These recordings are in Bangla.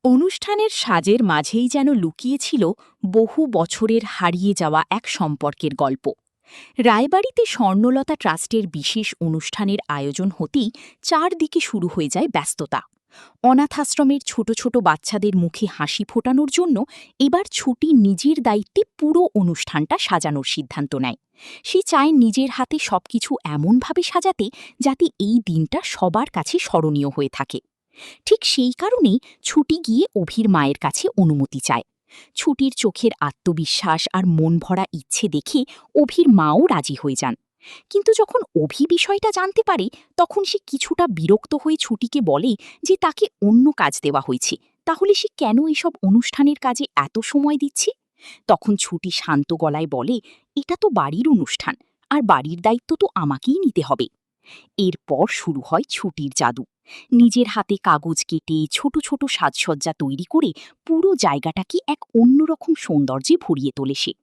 অনুষ্ঠানের সাজের মাঝেই যেন লুকিয়ে ছিল বহু বছরের হারিয়ে যাওয়া এক সম্পর্কের গল্প। রায়বাড়িতে স্বর্ণলতা ট্রাস্টের বিশেষ অনুষ্ঠানের আয়োজন হতেই চারদিকে শুরু হয়ে যায় ব্যস্ততা। অনাথাশ্রমের ছোট ছোট বাচ্চাদের মুখে হাসি ফোটানোর জন্য এবার ছুটি নিজের দায়িত্বে পুরো অনুষ্ঠানটা সাজানোর সিদ্ধান্ত নেয়। সে চায় নিজের হাতে সবকিছু এমনভাবে সাজাতে যাতে এই দিনটা সবার কাছে স্মরণীয় হয়ে থাকে। ঠিক সেই কারণেই ছুটি গিয়ে অভির মায়ের কাছে অনুমতি চায়। ছুটির চোখের আত্মবিশ্বাস আর মন ভরা ইচ্ছে দেখে অভির মাও রাজি হয়ে যান। কিন্তু যখন অভি বিষয়টা জানতে পারে, তখন সে কিছুটা বিরক্ত হয়ে ছুটিকে বলে যে তাকে অন্য কাজ দেওয়া হয়েছে, তাহলে সে কেন এসব অনুষ্ঠানের কাজে এত সময় দিচ্ছে। তখন ছুটি শান্ত গলায় বলে, এটা তো বাড়ির অনুষ্ঠান, আর বাড়ির দায়িত্ব তো আমাকেই নিতে হবে। এরপর শুরু হয় ছুটির জাদু। নিজের হাতে কাগজ কেটে ছোট ছোট সাজসজ্জা তৈরি করে পুরো জায়গাটাকে এক অন্যরকম সৌন্দর্যে ভরিয়ে তোলে সে।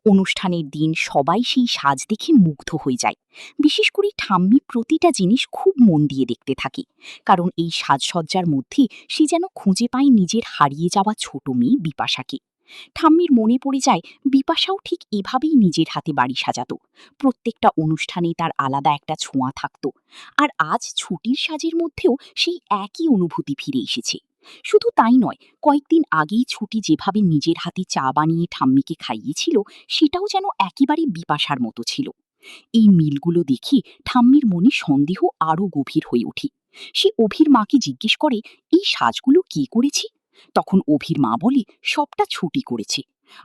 অনুষ্ঠানের দিন সবাই সেই সাজ দেখে মুগ্ধ হয়ে যায়। বিশেষ করে ঠাম্মি প্রতিটা জিনিস খুব মন দিয়ে দেখতে থাকে, কারণ এই সাজসজ্জার মধ্যে সে যেন খুঁজে পায় নিজের হারিয়ে যাওয়া ছোট মেয়ে বিপাশাকে। ঠাম্মির মনে পড়ে যায় বিপাশাও ঠিক এভাবেই নিজের হাতে বাড়ি সাজাতো। প্রত্যেকটা অনুষ্ঠানে তার আলাদা একটা ছোঁয়া থাকত। আর আজ ছুটির সাজের মধ্যেও সেই একই অনুভূতি ফিরে এসেছে। শুধু তাই নয়, কয়েকদিন আগেই ছুটি যেভাবে নিজের হাতে চা বানিয়ে ঠাম্মিকে খাইয়েছিল, সেটাও যেন একেবারে বিপাশার মতো ছিল। এই মিলগুলো দেখে ঠাম্মির মনে সন্দেহ আরও গভীর হয়ে ওঠে। সে অভির মাকে জিজ্ঞেস করে, এই সাজগুলো কে করেছে? তখন অভির মা বলে, সবটা ছুটি করেছে।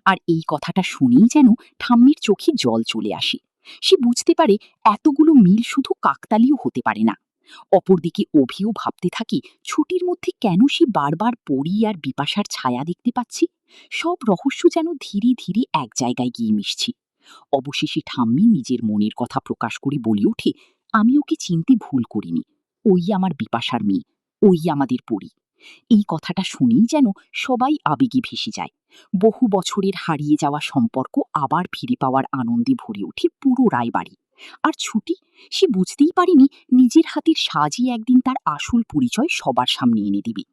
আর এই কথাটা শুনেই যেন ঠাম্মির চোখে জল চলে আসে। সে বুঝতে পারে এতগুলো মিল শুধু কাকতালীয় হতে পারে না। অপরদিকে অভিও ভাবতে থাকে, ছুটির মধ্যে কেন সে বারবার পরি আর বিপাশার ছায়া দেখতে পাচ্ছে। সব রহস্য যেন ধীরে ধীরে এক জায়গায় গিয়ে মিশছে। অবশেষে ঠাম্মি নিজের মনের কথা প্রকাশ করে বলে ওঠে, আমি ওকে চিনতে ভুল করিনি। ওই আমার বিপাশার মেয়ে, ওই আমাদের পরি। এই কথাটা শুনেই যেন সবাই আবেগে ভেসে যায়। বহু বছরের হারিয়ে যাওয়া সম্পর্ক আবার ফিরে পাওয়ার আনন্দে ভরে ওঠে পুরো রায়বাড়ি। আর ছুটি, সে বুঝতেই পারেনি নিজের হাতের সাজই একদিন তার আসল পরিচয় সবার সামনে এনে দেবে।